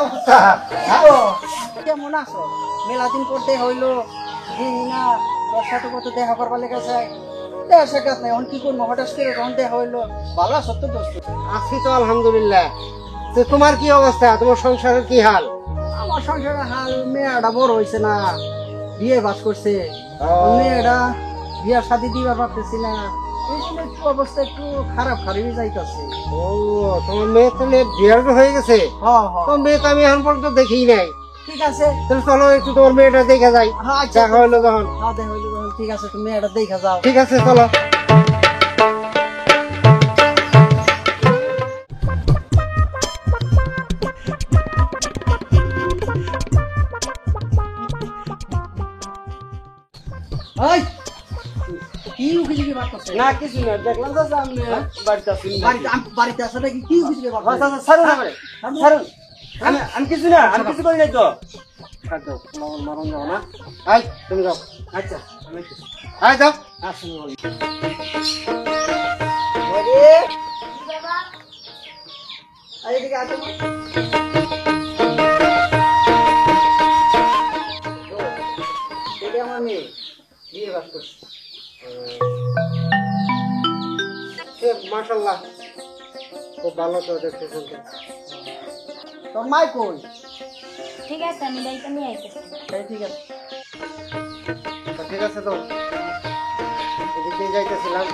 অবস্থা? হ্যালো, কেমন আছো? মেলা দিন পর দেখা হইলো, না তোর সাথে কত দেখা করবার লেগেছে, দেখা সাক্ষাৎ নাই। এখন কি করবো, হঠাৎ করে যখন দেখা হইলো। ভালো আছো তো দোস্ত? আছি তো আলহামদুলিল্লাহ। তো তোমার কি অবস্থা? তোমার সংসারের কি হাল? আমার সংসারের হাল, মেয়েটা বড় হয়েছে না, বিয়ে বাস করছে। মেয়েটা বিয়ার শাদী দিবার ভাবতেছি না, এই জন্য একটু অবস্থা একটু খারাপ যাইতেছে। ও, তোমার মেয়ে তাহলে বিয়ে হয়ে গেছে? তোমার মেয়ে তো আমি এখন পর্যন্ত দেখি নাই। ঠিক আছে, তাহলে চলো একটু তোমার মেয়েটা দেখা যাই। দেখা হইলো যখন। দেখা হইলো যখন, ঠিক আছে, তুমি মেয়েটা দেখা যাও। ঠিক আছে, চলো। না কিছু না, দেখলাম তো বাড়িতে আসো নাকি? কি আমি কিছু না, আমি কিছু করি নাই তো। তুমি যাও। আচ্ছা যাও। আমার মেয়ে বিয়ে বাস করছে। মাশাআল্লাহ, খুব ভালো তো দেখতে শুনতে। তোর মাই কই? ঠিক আছে, আমি লাইটা নিয়ে আইতেছি। ঠিক আছে, ঠিক আছে। তো এদিক দিয়ে যাইতেছিলাম,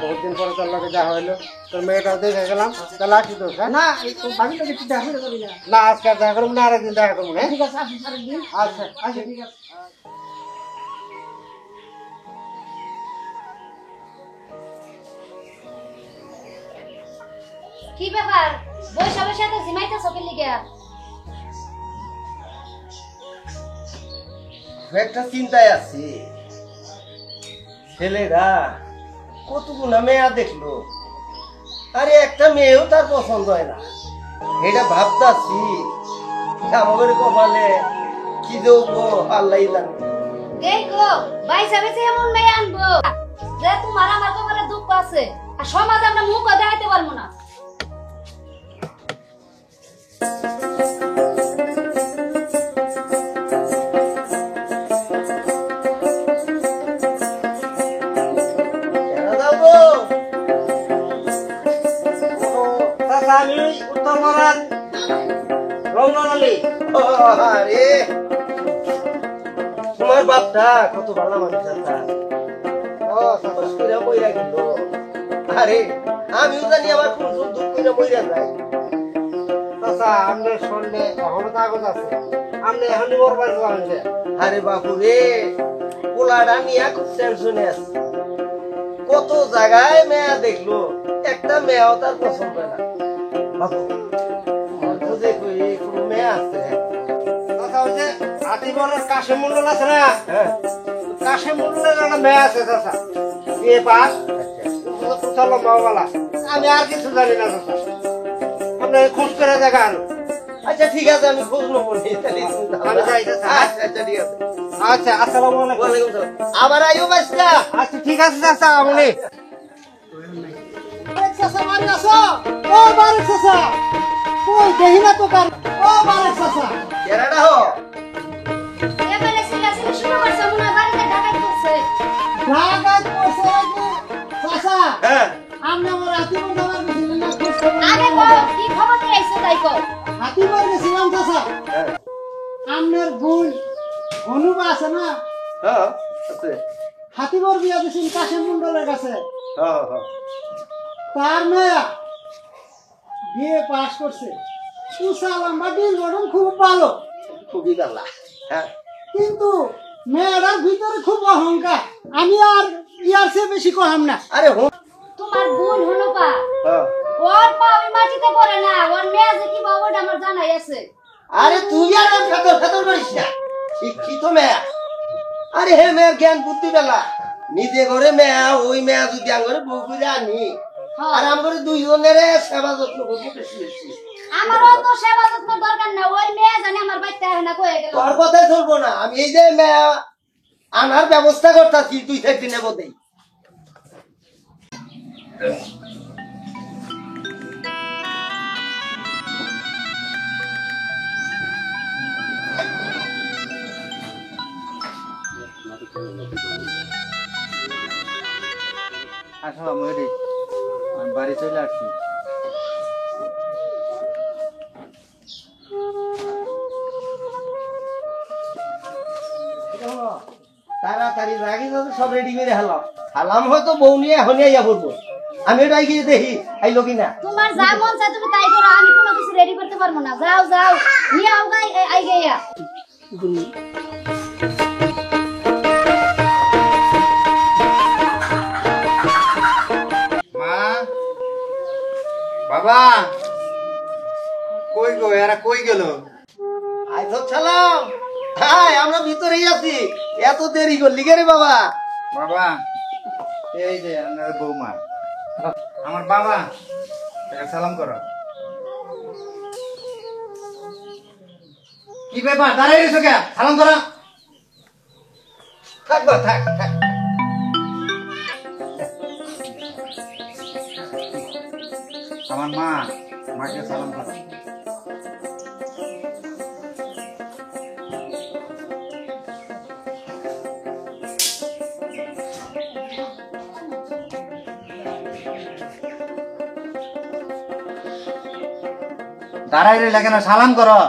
বহুত দিন পরে তোর লগে দেখা হইলো, তোর মেয়েটাও দেখে গেলাম। তাহলে আসি তো? না ভাবি তো একটু দেখা করে যাবি না? না, আজকে আর দেখা করবো না, আরেকদিন দেখা করবো না। ঠিক আছে, আসিস আরেকদিন। আচ্ছা আচ্ছা ঠিক আছে। কি ব্যাপার, বৈশা বৈশা তো জিমাইতেছো কি লিগা? একটা চিন্তায় আছি, ছেলেরা কতগুলো মেয়া দেখলো, আরে একটা মেয়েও তার পছন্দ হয় না। এটা ভাবতাছি আমাদের কপালে কি দেবো আল্লাহ জানে। দেখো বাইসা বেশি এমন মেয়ে আনবো যে তোমার আমার কপালে দুঃখ আছে, আর সমাজ আমরা মুখ দেখাইতে পারবো না। আমি উত্তর পাড়ার রমজান আলী। আরে তোমার বাপটা কত ভালো মানুষ আছে। আরে আমিও জানি আমার কোন দুঃখ করে মইরা যায়। চাচা, আপনার সন্ধ্যে এখনো কাগজ আছে, আপনি এখন মরবার যাবেন। আরে বাপু রে, পোলাটা নিয়ে খুব টেনশনে আছে। কত জায়গায় মেয়া দেখলো, একটা মেয়াও তার পছন্দ হয় না। বাপু খুঁজে খুঁজে কোনো মেয়া আছে? চাচা, ওই যে হাতিবরের কাশেম মন্ডল আছে না, হ্যাঁ, কাশেম মন্ডলের একটা মেয়ে আছে চাচা, বিয়ে পাস, লম্বাওয়ালা। আমি আর কিছু জানি না চাচা, আপনি খোঁজ করে দেখান। আচ্ছা ঠিক আছে, আমি খোঁজ নেবো। আমি যাই চাচা। আচ্ছা ঠিক আছে। আচ্ছা, আসসালামু আলাইকুম। ওয়ালাইকুম সালাম। আবার আইও বাচ্চা। আচ্ছা ঠিক আছে চাচা। আমনি কেরাটা হো এবারে সিলাসিলি শুরু করছে, মনে হয় বাড়িতে ডাকাত করছে। হ্যাঁ, আগে কও কি খবর নিয়ে আইছো তাই কও। হ্যাঁ, আপনার বোন অনুপা আছে না, হ্যাঁ, আছে। হাতিবর বিয়া দিয়েছেন কাশেম মন্ডলের কাছে। হ্যাঁ, হ্যাঁ, তার মেয়া বিয়ে পাস করছে, সুসালাম্বা দিল গঠন খুব ভালো, খুবই ভালো। হ্যাঁ, কিন্তু মেয়েটার ভিতরে খুব অহংকার। আমি আর ইয়ার চেয়ে বেশি কহাম না। আরে হো, তোমার বোন হলো পা, হ্যাঁ। ওর পা ওই মাটিতে পড়ে না, ওর মেয়ে যে কি বাবাটা আমার জানাই আছে। আরে তুই আর ফেতর ফেতর করিস না, শিক্ষিত মেয়া। আরে হে মেয়ের জ্ঞান বুদ্ধি বেলা, নিজে ঘরে মেয়া, ওই মেয়া যদি আঙ্গরে বউ করে আনি, আর আমগরে দুইজনের সেবা যত্ন করবো বেশি বেশি। আমারও তো সেবা যত্ন দরকার না, ওই মেয়ে জানি আমার বাচ্চা হয় না কয়ে গেল। তোর কথাই চলবো না, আমি এই যে মেয়া আনার ব্যবস্থা করতেছি, তুই থাকবি না বোধেই। আসো ময়ূরী, আমি বাড়ি চলে আসছি। তাড়াতাড়ি রাখি সব রেডি করে হালাম হালাম হয়তো বউ নিয়ে এখনই আইয়া পড়বো। আমি ওটাই গিয়ে দেখি আইলো কিনা। তোমার যা মন চায় তুমি তাই করো, আমি কোনো কিছু রেডি করতে পারবো না। যাও যাও নিয়ে আও গাই আই গইয়া। মা, বাবা, কই গো, এরা কই গেল? আইসব ছালাম, হাই আমরা ভিতরেই আছি। এত দেরি করলি কে রে বাবা? বাবা, এই যে আপনার বৌমা, আমার বাবা, একটা সালাম করো। কি ব্যাপার, দাঁড়াই গেছো কে? সালাম করো। থাক বা থাক থাক। আমার মা, মাকে সালাম করো। দাঁড়াই রে লাগে না, সালাম করো।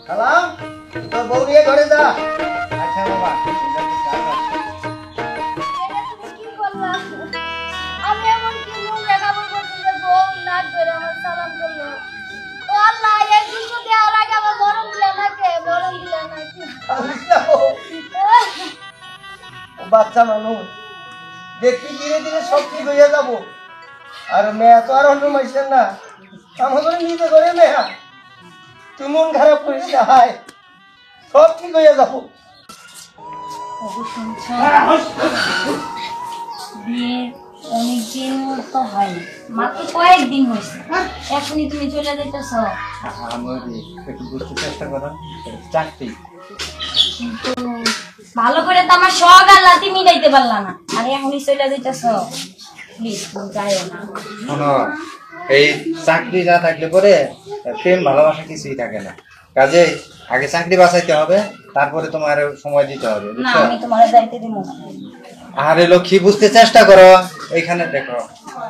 সালাম, তোর বউ নিয়ে ঘরে যা। আচ্ছা বাবা, এটা তুমি কি করলা? আমি এমন কি মুখ দেখাবো করছি যে বউ নাক ধরে আমার সালাম করলো। ও আল্লাহ, এই দুটো দেওয়ার আগে আমার মরণ দিলে নাকি, মরণ দিলে নাকি। বাচ্চা মানুষ দেখি ধীরে ধীরে সব ঠিক হইয়া যাবো। আর মেয়া তো আর অন্য মাইছেন না, আমাদের নিজে করে মেয়া। তুই মন খারাপ করিস না, হায় সব ঠিক হইয়া যাবো। বিয়ে অনেকদিন তো হয়নি, মাত্র কয়েকদিন হয়েছে, এখনই তুমি চলে যেতেছ। একটু বুঝতে চেষ্টা করো, চাকরি। কিন্তু ভালো করে তো আমার শখ আর লাতি মিলাইতে পারলা না, আর এখনই চলে যেতেছ। প্লিজ যাইও না। শোনো, এই চাকরি না থাকলে পরে প্রেম ভালোবাসা কিছুই থাকে না। কাজে আগে চাকরি বাঁচাইতে হবে, তারপরে তোমার সময় দিতে হবে, না, বুঝছো? আমি তোমার যাইতে দিব না। আরে লক্ষ্মী, বুঝতে চেষ্টা করো। এইখানে দেখো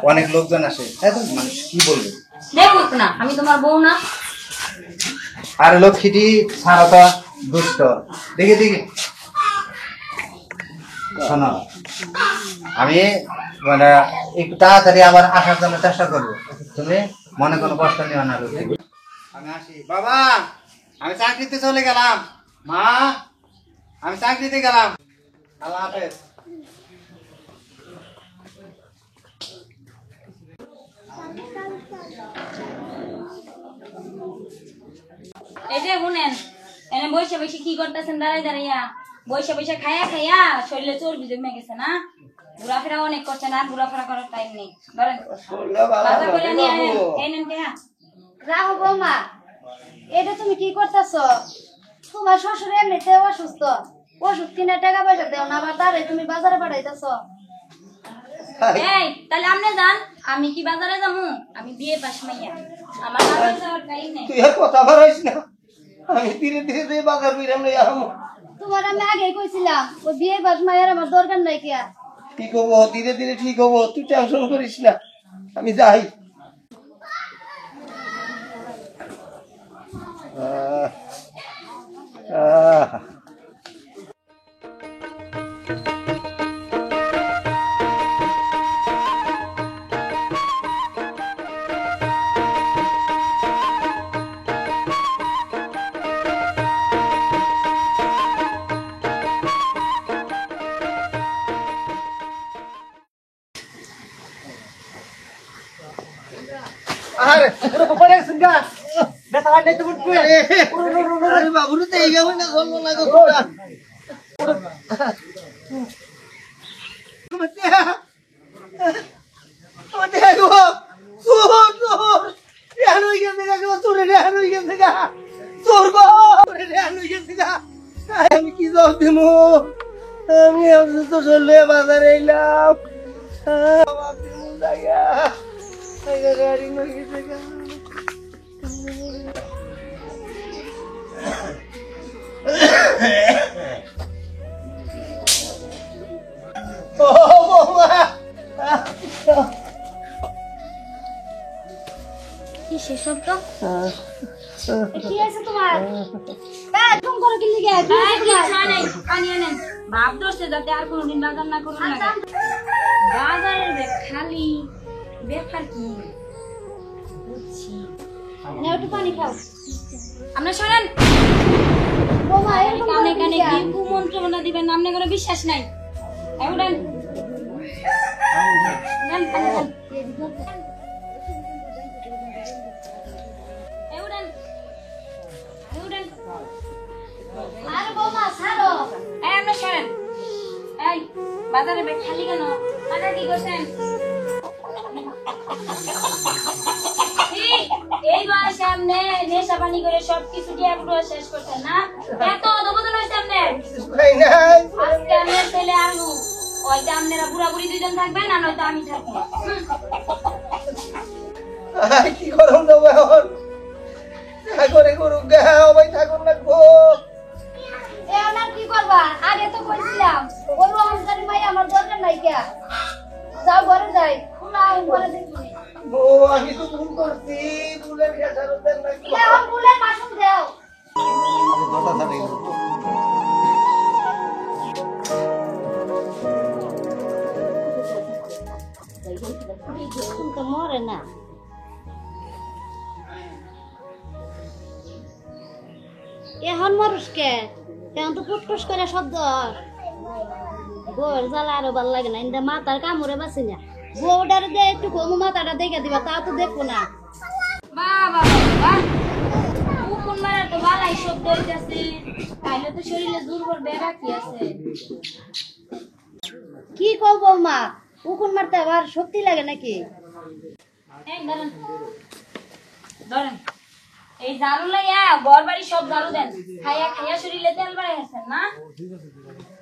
অনেক লোকজন আসে, এত মানুষ কি বলবে? দেখুক না, আমি তোমার বউ না। আর লক্ষ্মীটি সারাটা দুষ্ট, দেখে দেখে। শোনো, আমি মানে একটু তাড়াতাড়ি আবার আসার জন্য চেষ্টা করবো, তুমি মনে কোনো কষ্ট নিও না লক্ষ্মী। আমি আসি বাবা, আমি চাকরিতে চলে গেলাম। মা, আমি চাকরিতে গেলাম। আল্লাহ হাফেজ। এই যে শুনেন, এনে বসে বসে কি করতেছেন? দাঁড়াই দাঁড়াইয়া বসে বসে খাইয়া খাইয়া শরীরে চর্বি জমে গেছে না? ঘোরাফেরা অনেক করছেন, আর ঘোরাফেরা করার টাইম নেই। ধরেন বাজার করে নিয়ে আনেন, এই নেন কে। রাহো বৌমা, এটা তুমি কি করতেছো? তোমার শ্বশুর এমনিতে অসুস্থ, ওষুধ কিনে টাকা পয়সা দেও না, আবার তারে তুমি বাজারে পাঠাইতেছো। এই তাহলে আপনি যান, আমি কি বাজারে যাবো? আমি বিয়ে পাস মাইয়া, আমার বাজারে যাওয়ার টাইম নেই। তুই আর কথা বাড়াইস না, আমি ধীরে ধীরে যে বাজার বিরাম লই আহমু। তোমার আমি আগেই কইছিলাম ও বিয়ে পাস মাইয়ার আমার দরকার নাই কি। আর ঠিক হবো, ধীরে ধীরে ঠিক হবো, তুই টেনশন করিস না, আমি যাই। আরে পড়ে গেছিস গা, ব্যথা হয় নাই তো উঠবে। আরে বাবুরে তো এই গাবে না, চলবো না গো তোরা। আমি কি জব দিব? আমি অসুস্থ চললে বাজারে এলাম। গাড়ি নই গেছে গা। ও বৌমা, কি সেসব তো কি আছে তোমার তুমি করো কি লিগে পানি আনেন ভাব ধরছে যাতে আর কোনোদিন বাজার না করুন না বাজারের ব্যাগ খালি ব্যাপার কি বুঝছি না একটু পানি খাও আমরা শোনেন কানে কানে কি কুমন্ত্রণা দিবেন আপনি কোনো বিশ্বাস নাই এগুলেন বাজারে ব্যাগ খালি কেন টাকা কি করছেন এই বয়সে আপনি নেশা পানি করে সবকিছু দিয়ে পুরো শেষ করছেন না এত অধপতন হয়েছে আপনার আজকে আমি ছেলে আনবো হয়তো আপনারা বুড়া বুড়ি দুজন থাকবেন আর নয়তো আমি থাকবো কি করুন দেবো এখন করে করুক গা ভাই ঠাকুর লাগবো কি করবা আগে তো কইছিলাম ওই অহংকারী মাই আমার দরকার নাই কে যাও ঘরে যাই খোলা ঘরে দেখি ও আমি তো ভুল করছি ভুলের খেসারত দেন না এখন ভুলের মাসুম দাও মরে না এখন মরুষকে এখন তো ফুটফুস করে শব্দ গোর জ্বালা আরো ভাল লাগে না ইন্দা মাথার কামড়ে বাসি না বউটারে দিয়ে একটু কমু মাথাটা দেখে দিবা তাও তো দেখবো না বাবা উকুন মারার তো বালাই শব্দ হইতেছে তাইলে তো শরীরে দুর্বল বেড়া কি আছে কি কও বৌমা উকুন মারতে আবার সত্যি লাগে নাকি এই ধরেন ধরেন এই ঝাড়ু লাইয়া ঘর বাড়ি সব ঝাড়ু দেন খাইয়া খাইয়া শরীরে তেল বাড়াই আছেন না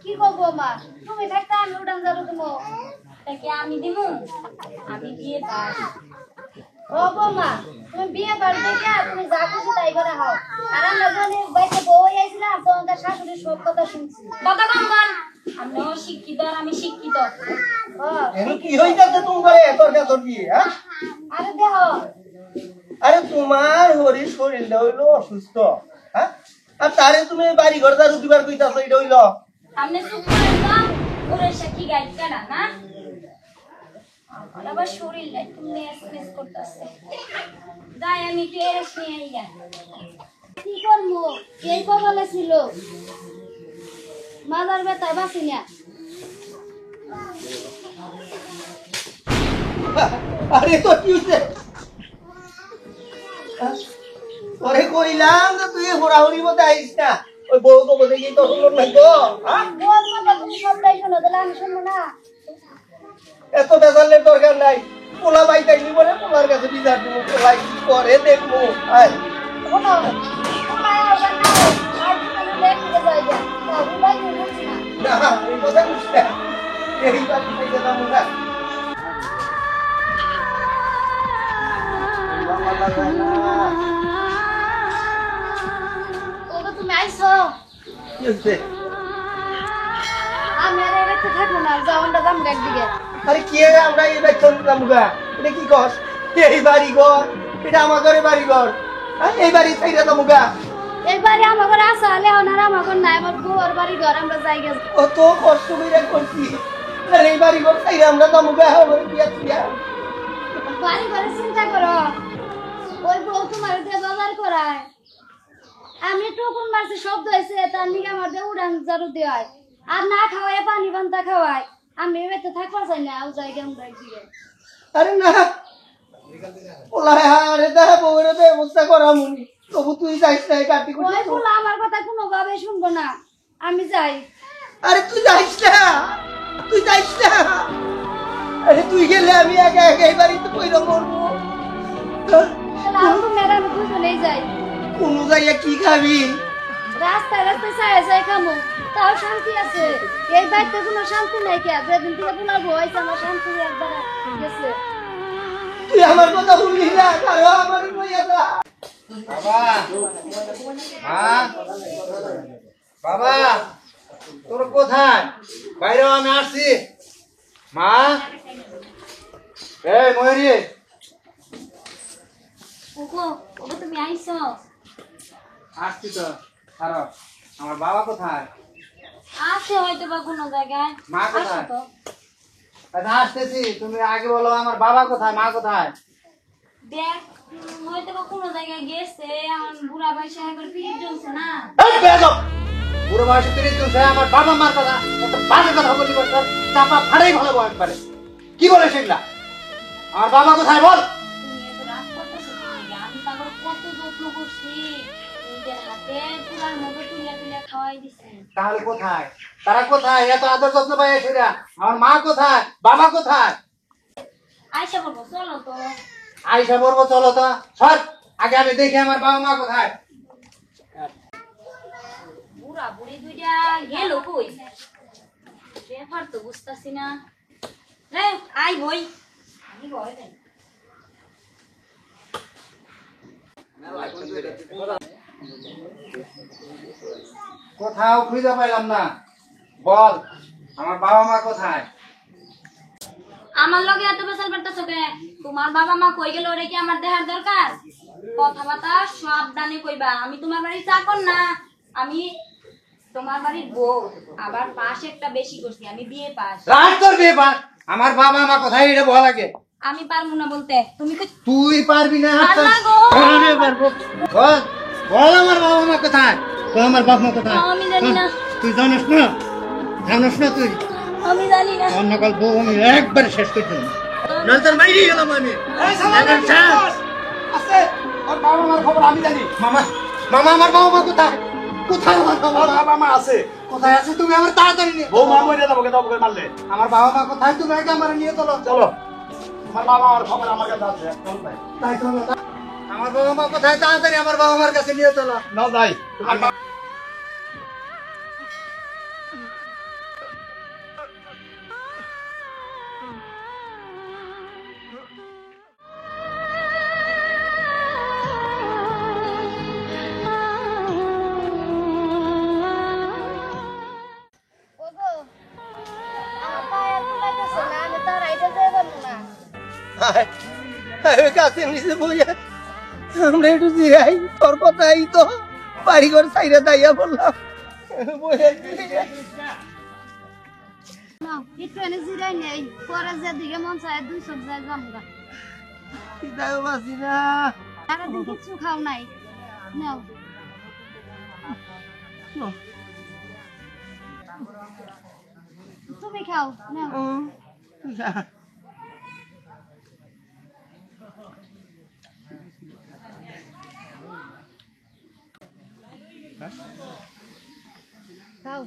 কি কও বৌমা তুমি থাকতে আমি উঠান যাবো তুমি তাকে আমি দিমু আমি দিয়ে পাই ও বৌমা তুমি বিয়ে বাড়ি দেখে তুমি যা খুশি তাই করে হও আর আমরা যখন বাইরে বউ আইছিলাম তখন তার শাশুড়ির সব কথা শুনছি কথা কম কর আপনিও শিক্ষিত আর আমি শিক্ষিত এখন কি হয়ে যাচ্ছে তোমার তোর তোর বিয়ে হ্যাঁ আরে দেহ আরে তোমার হরি শরীরটা হইলো অসুস্থ হ্যাঁ আর তারে তুমি বাড়ি ঘর দারু দিবার কইতাছ এটা হইলো আপনি চুপ করেন তো ওরে সাক্ষী গাইড কেনা না আমার আবার শরীরটা একটু মেস মেস করতেছে যাই আমি একটু এরেস নিয়ে আইয়া কি করবো এই কপালে ছিল মাদার বেতায় বাসি না আরে তো কি হইছে তোরে কইলাম যে তুই হুড়াহুড়ি মধ্যে আইস না ওই বউ তো বলে কি তোর শুনল না গো হ্যাঁ বল মাথা তুমি সবটাই শোনো তাহলে আমি শুনবো না এত বেজালের দরকার নাই পোলা বাই তাইলি বলে পোলার কাছে বিচার দিব পোলাই কি করে দেখবো আয় শোনো তোমায় আবার না আর তুমি দেখতে যাই যা ভুলাই বলছি না না এই কথা বুঝতে এই বাড়ি থেকে যাবো না ওগো তুমি আইছো কি হচ্ছে আমি আর এই বাড়িতে থাকবো না যাও আমরা যাবো একদিকে আরে কি আমরা এই বাড়ি চলে যাবো গা এটা কি কস এই বাড়ি ঘর এটা আমাদের বাড়ি ঘর এই বাড়ি থেকে যাবো গা এই বাড়ি আমার ঘরে আসা হলে ওনার আমার ঘর নাই আমার বউর বাড়ি ঘর আমরা যাই গেছি কত কষ্ট করে করছি আর এই বাড়ি ঘর থেকে আমরা যাবো গা আমার বিয়া বিয়া বাড়ি ঘরে চিন্তা করো ওই বউ তোমার দিয়ে বাজার করায় আমি টুকুন মারছি শব্দ হয়েছে তার নিকে আমার দিয়ে উড়ান ঝাড়ু দেওয়ায় আর না খাওয়াই পানি পান্তা খাওয়ায় আমি এবার থাকবার চাই না যাই গেম দিকে আরে না ওলা আরে দা বউরে তো ব্যবস্থা করা মুনি তবু তুই যাইস না কাটি ওই কুটি বলে আমার কথা কোনো ভাবে শুনবো না আমি যাই আরে তুই যাইস না তুই যাইস না আরে তুই গেলে আমি একা একা এই বাড়িতে কইরা মরবো তাহলে আমি ম্যাডাম দুজনেই যাই কোন জায়গা কি খাবি রাস্তায় রাস্তায় চাই চাই খামো তাও শান্তি আছে এই বাড়িতে কোনো শান্তি নাই কে যেদিন থেকে পোলা বউ হয়েছে আমার শান্তি একবার গেছে তুই আমার কথা শুনলি না কারো আমার কইয়া যা বাবা মা বাবা তোর কোথায় বাইরেও আমি আসছি মা এই ময়ূরী ওগো ওগো তুমি আইছো আসছি তো খারাপ আমার বাবা কোথায় আছে হয়তো বা কোনো জায়গায় মা কোথায়? আসো তো আচ্ছা আসতেছি তুমি আগে বলো আমার বাবা কোথায় মা কোথায় দেখ হয়তো বা কোনো জায়গায় গেছে আমার বুড়া ভাই সাহেবের ফিরে চলছে না এই বেয়াদব! বুড়ো বয়সে 30 চলছে আমার বাবা মার কথা একটা বাজে কথা বলি বলতো চাপা ফাড়াই ভালো বয়স পারে কি বলে সেগুলা আমার বাবা কোথায় বল তুমি এত রাগ করতেছো কি? আমি তারপর কত যত্ন করছি নিজের হাতে পুরার মতো তুলিয়া তুলিয়া খাওয়াই দিছি তাহলে কোথায় তারা কোথায় এত আদর যত্ন পাই সেরা আমার মা কোথায় বাবা কোথায় আইসা বলবো চলো তো আইসা বলবো চলো তো সর আগে আমি দেখি আমার বাবা মা কোথায় বুড়া বুড়ি দুইটা গেল কই ব্যাপার তো বুঝতাছি না রে আই বই আমি ঘরে যাই কোথাও খুঁজে পাইলাম না বল আমার বাবা মা কোথায় আমার লগে এত বেসাল পারতেছো কে তোমার বাবা মা কই গেল ওরে কি আমার দেখার দরকার কথাবার্তা সাবধানে কইবা আমি তোমার বাড়ির চাকর না আমি তোমার বাড়ির বউ আবার পাশ একটা বেশি করছি আমি বিয়ে পাস রাত করবি এবার আমার বাবা মা কোথায় এটা বল আগে আমি পারবো না বলতে তুমি কই তুই পারবি না পারবা গো। আরে পারবো বল বল আমার বাবা মা কোথায় তো আমার বাবা মা কোথায় আমি জানি না তুই জানিস না তুই আমি জানি না অন্য গল্প আমি একবার শেষ করে দিলাম নয়তো বাইরে গেলাম আমি আছে আর বাবা মার খবর আমি জানি মামা মামা আমার বাবা মা কোথায় কোথায় আমার বাবা মা? বাবা মা আছে কোথায় আছে তুমি আমার তাড়াতাড়ি নিয়ে বউ মা মরে যাবো কেন ওকে মারলে আমার বাবা মা কোথায় তুমি আগে আমার নিয়ে চলো চলো আমার বাবা আমার খবর আমার কাছে আছে চল ভাই তাই চলো আমার বাবা মা কোথায় তাড়াতাড়ি আমার বাবা মার কাছে নিয়ে চলো নাও যাই আর ওগো আমার পায়ে আর লাগতেছে না আমি তো রাইতে যাইব না কাছে নিচে বইয়া আমরা একটু জিরাই তোর কথাই তো বাড়ি ঘর সাইডে দাইয়া বললাম বইয়া না একটু এনে জিরাই নেই পরে যে দিকে মন চায় দুই চোখ যায় জামগা চিন্তাও বাসি না সারাদিন কিচ্ছু খাও নাই নাও তুমি খাও নাও খাও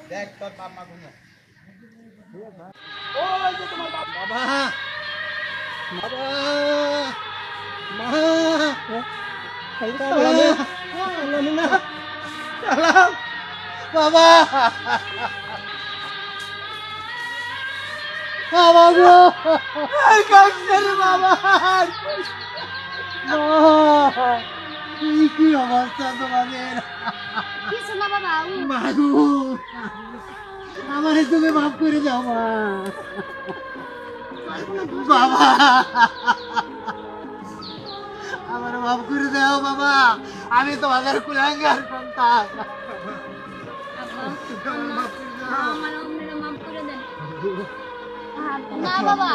দেখ তোর বাবা মা কোথায় বাবা বাবা মা সালাম না সালাম বাবা বাবা গো আর কাছের বাবা কি অবস্থা তোমাদের কিছু না বাবা মাগু আমারে তুমি মাফ করে দাও মা বাবা আমার মাফ করে দাও বাবা আমি তোমাদের কুলাঙ্গার সন্তান আমার অন্যরা মাফ করে দেন না বাবা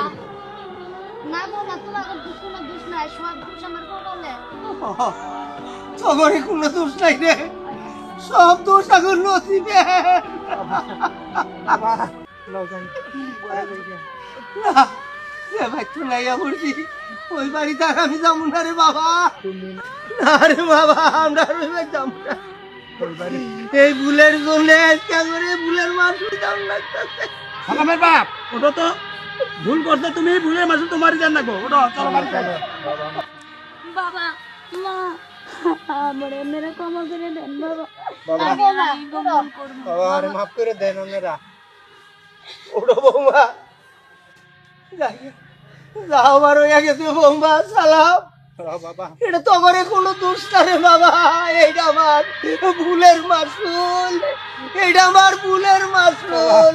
না গো না তোমার কোনো দোষ নাই সব দোষ আমার বলে তোমার কোনো দোষ নাই রে সব দোষ এখন নসিবে ভাই চুলাইয়া পড়ছি ওই বাড়িতে আর আমি যাবো না রে বাবা না রে বাবা আমরা যাবো না এই ভুলের জন্য আজকে করে ভুলের মাসুল দাম লাগতেছে আমার বাপ ওটা তো ভুল করতে তুমি ভুলের মাসুল তোমারই দেন না গো ওটা চলো বাড়ি চলো বাবা মা আমার অন্যরা ক্ষমা করে দেন বাবা বাবা আরে মাফ করে দেন ওনারা ওটা বৌমা যা আমার হইয়া গেছে বৌমা সালাম। বাবা এটা তো করে কোনো দোষ না রে বাবা, এইটা আমার ভুলের মাসুল, এইটা আমার ভুলের মাসুল।